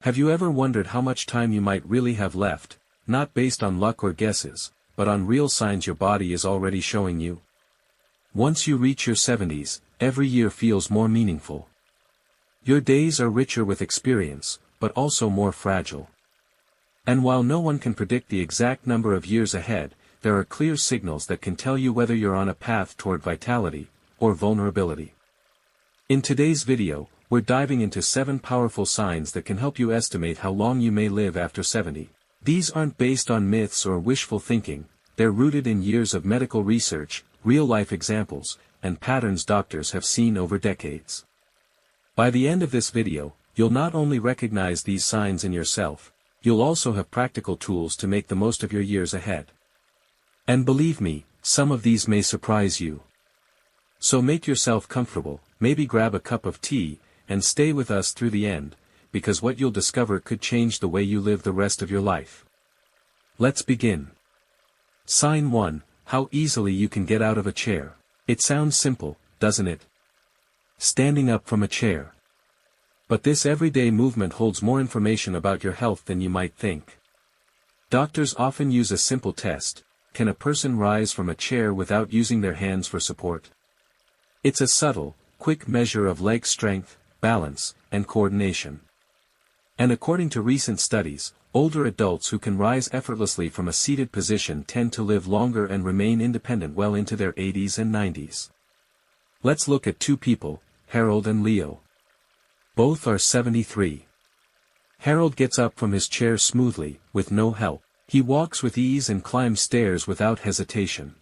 Have you ever wondered how much time you might really have left, not based on luck or guesses, but on real signs your body is already showing you? Once you reach your 70s, every year feels more meaningful. Your days are richer with experience, but also more fragile. And while no one can predict the exact number of years ahead, there are clear signals that can tell you whether you're on a path toward vitality, or vulnerability. In today's video, we're diving into 7 powerful signs that can help you estimate how long you may live after 70. These aren't based on myths or wishful thinking, they're rooted in years of medical research, real-life examples, and patterns doctors have seen over decades. By the end of this video, you'll not only recognize these signs in yourself, you'll also have practical tools to make the most of your years ahead. And believe me, some of these may surprise you. So make yourself comfortable, maybe grab a cup of tea, and stay with us through the end, because what you'll discover could change the way you live the rest of your life. Let's begin. Sign 1, how easily you can get out of a chair. It sounds simple, doesn't it? Standing up from a chair. But this everyday movement holds more information about your health than you might think. Doctors often use a simple test: can a person rise from a chair without using their hands for support? It's a subtle, quick measure of leg strength, balance, and coordination. And according to recent studies, older adults who can rise effortlessly from a seated position tend to live longer and remain independent well into their 80s and 90s. Let's look at 2 people, Harold and Leo. Both are 73. Harold gets up from his chair smoothly, with no help. He walks with ease and climbs stairs without hesitation.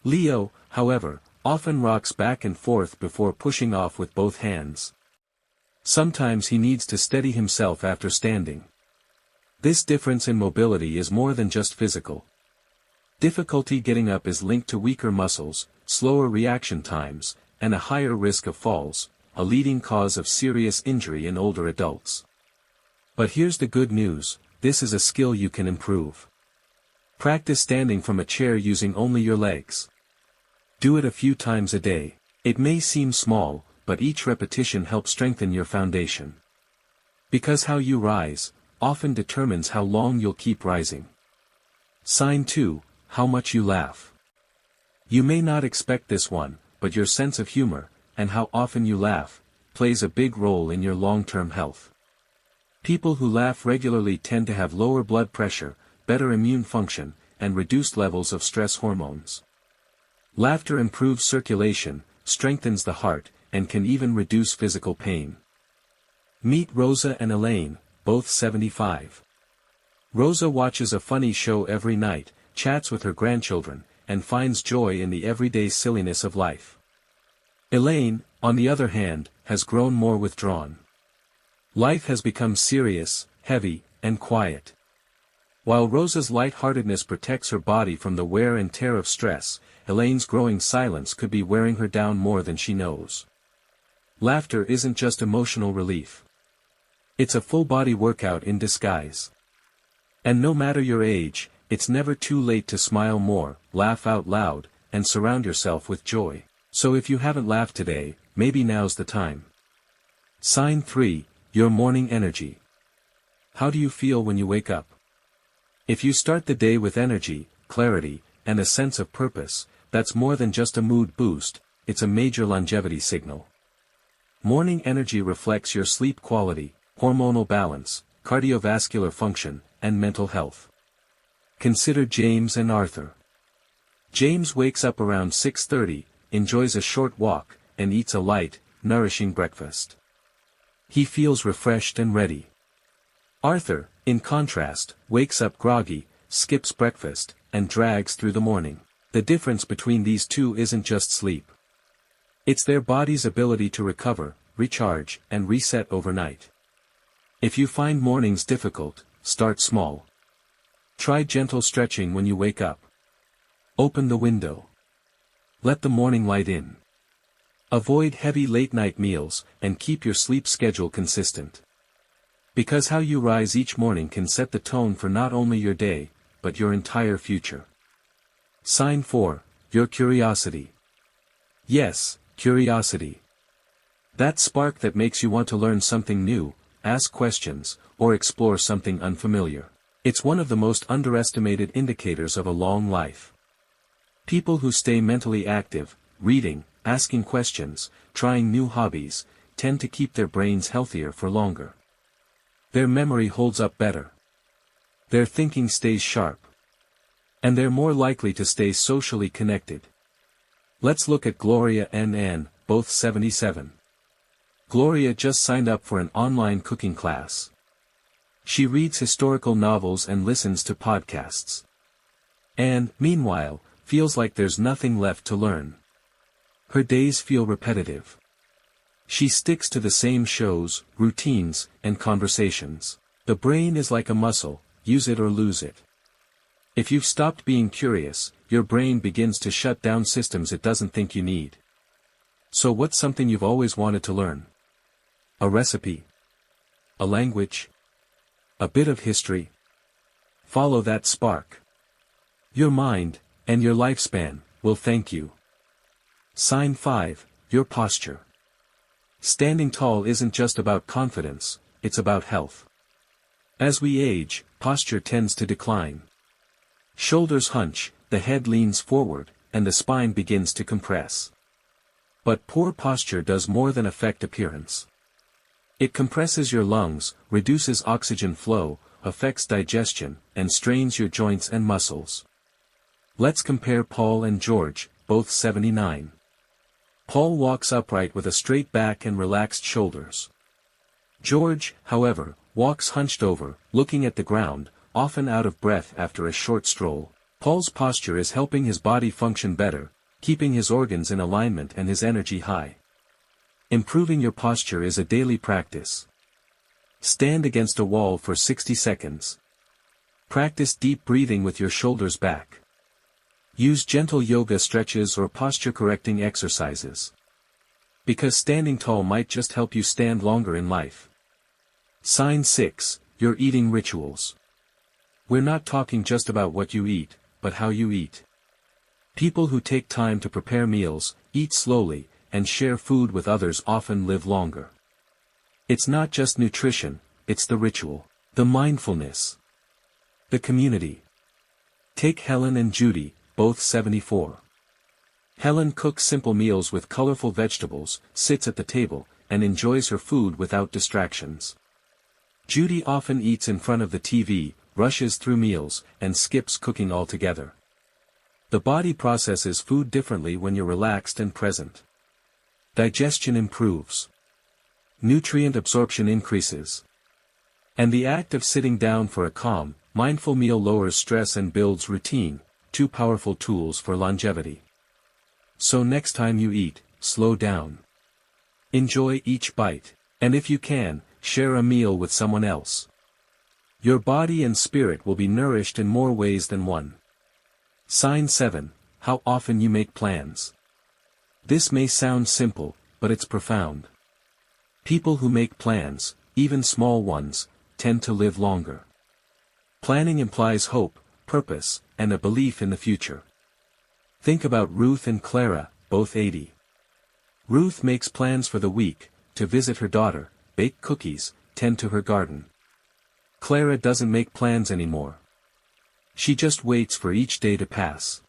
Leo, however, often rocks back and forth before pushing off with both hands. Sometimes he needs to steady himself after standing. This difference in mobility is more than just physical. Difficulty getting up is linked to weaker muscles, slower reaction times, and a higher risk of falls, a leading cause of serious injury in older adults. But here's the good news: this is a skill you can improve. Practice standing from a chair using only your legs. Do it a few times a day. It may seem small, but each repetition helps strengthen your foundation. Because how you rise often determines how long you'll keep rising. Sign 2, how much you laugh. You may not expect this one, but your sense of humor, and how often you laugh, plays a big role in your long-term health. People who laugh regularly tend to have lower blood pressure, better immune function, and reduced levels of stress hormones. Laughter improves circulation, strengthens the heart, and can even reduce physical pain. Meet Rosa and Elaine, both 75. Rosa watches a funny show every night, chats with her grandchildren, and finds joy in the everyday silliness of life. Elaine, on the other hand, has grown more withdrawn. Life has become serious, heavy, and quiet. While Rosa's lightheartedness protects her body from the wear and tear of stress, Elaine's growing silence could be wearing her down more than she knows. Laughter isn't just emotional relief. It's a full-body workout in disguise. And no matter your age, it's never too late to smile more, laugh out loud, and surround yourself with joy. So if you haven't laughed today, maybe now's the time. Sign 3, your morning energy. How do you feel when you wake up? If you start the day with energy, clarity, and a sense of purpose, that's more than just a mood boost, it's a major longevity signal. Morning energy reflects your sleep quality, hormonal balance, cardiovascular function, and mental health. Consider James and Arthur. James wakes up around 6:30, enjoys a short walk, and eats a light, nourishing breakfast. He feels refreshed and ready. Arthur, in contrast, wakes up groggy, skips breakfast, and drags through the morning. The difference between these two isn't just sleep. It's their body's ability to recover, recharge, and reset overnight. If you find mornings difficult, start small. Try gentle stretching when you wake up. Open the window. Let the morning light in. Avoid heavy late-night meals, and keep your sleep schedule consistent. Because how you rise each morning can set the tone for not only your day, but your entire future. Sign 4, your curiosity. Yes, curiosity. That spark that makes you want to learn something new, ask questions, or explore something unfamiliar. It's one of the most underestimated indicators of a long life. People who stay mentally active, reading, asking questions, trying new hobbies, tend to keep their brains healthier for longer. Their memory holds up better. Their thinking stays sharp. And they're more likely to stay socially connected. Let's look at Gloria and Ann, both 77. Gloria just signed up for an online cooking class. She reads historical novels and listens to podcasts. Ann, meanwhile, feels like there's nothing left to learn. Her days feel repetitive. She sticks to the same shows, routines, and conversations. The brain is like a muscle, use it or lose it. If you've stopped being curious, your brain begins to shut down systems it doesn't think you need. So what's something you've always wanted to learn? A recipe? A language? A bit of history? Follow that spark. Your mind, and your lifespan, will thank you. Sign 5, your posture. Standing tall isn't just about confidence, it's about health. As we age, posture tends to decline. Shoulders hunch, the head leans forward, and the spine begins to compress. But poor posture does more than affect appearance. It compresses your lungs, reduces oxygen flow, affects digestion, and strains your joints and muscles. Let's compare Paul and George, both 79. Paul walks upright with a straight back and relaxed shoulders. George, however, walks hunched over, looking at the ground, often out of breath after a short stroll. Paul's posture is helping his body function better, keeping his organs in alignment and his energy high. Improving your posture is a daily practice. Stand against a wall for 60 seconds. Practice deep breathing with your shoulders back. Use gentle yoga stretches or posture-correcting exercises. Because standing tall might just help you stand longer in life. Sign 6, your eating rituals. We're not talking just about what you eat, but how you eat. People who take time to prepare meals, eat slowly, and share food with others often live longer. It's not just nutrition, it's the ritual, the mindfulness, the community. Take Helen and Judy, both 74. Helen cooks simple meals with colorful vegetables, sits at the table, and enjoys her food without distractions. Judy often eats in front of the TV, rushes through meals, and skips cooking altogether. The body processes food differently when you're relaxed and present. Digestion improves. Nutrient absorption increases. And the act of sitting down for a calm, mindful meal lowers stress and builds routine, two powerful tools for longevity. So next time you eat, slow down. Enjoy each bite, and if you can, share a meal with someone else. Your body and spirit will be nourished in more ways than one. Sign 7, how often you make plans. This may sound simple, but it's profound. People who make plans, even small ones, tend to live longer. Planning implies hope, purpose, and a belief in the future. Think about Ruth and Clara, both 80. Ruth makes plans for the week, to visit her daughter, bake cookies, tend to her garden. Clara doesn't make plans anymore. She just waits for each day to pass.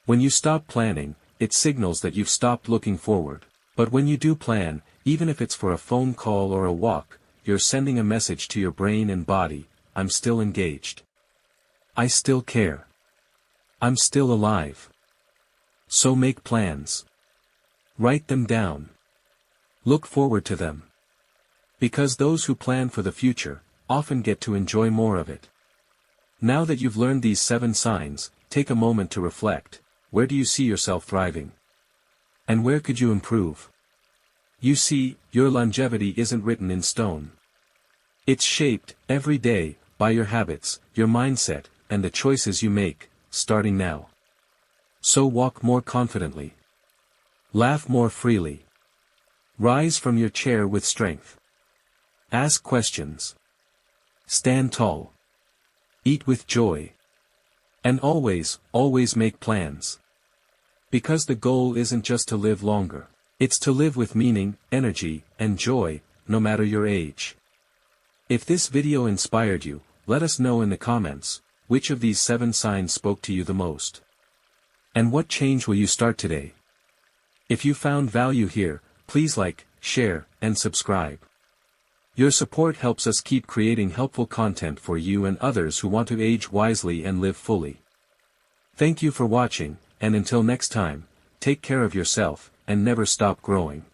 When you stop planning, it signals that you've stopped looking forward. But when you do plan, even if it's for a phone call or a walk, you're sending a message to your brain and body, I'm still engaged. I still care. I'm still alive. So make plans. Write them down. Look forward to them. Because those who plan for the future, often get to enjoy more of it. Now that you've learned these 7 signs, take a moment to reflect. Where do you see yourself thriving? And where could you improve? You see, your longevity isn't written in stone. It's shaped, every day, by your habits, your mindset, and the choices you make, starting now. So walk more confidently. Laugh more freely. Rise from your chair with strength. Ask questions. Stand tall. Eat with joy. And always, always make plans. Because the goal isn't just to live longer. It's to live with meaning, energy, and joy, no matter your age. If this video inspired you, let us know in the comments, which of these 7 signs spoke to you the most. And what change will you start today? If you found value here, please like, share, and subscribe. Your support helps us keep creating helpful content for you and others who want to age wisely and live fully. Thank you for watching, and until next time, take care of yourself, and never stop growing.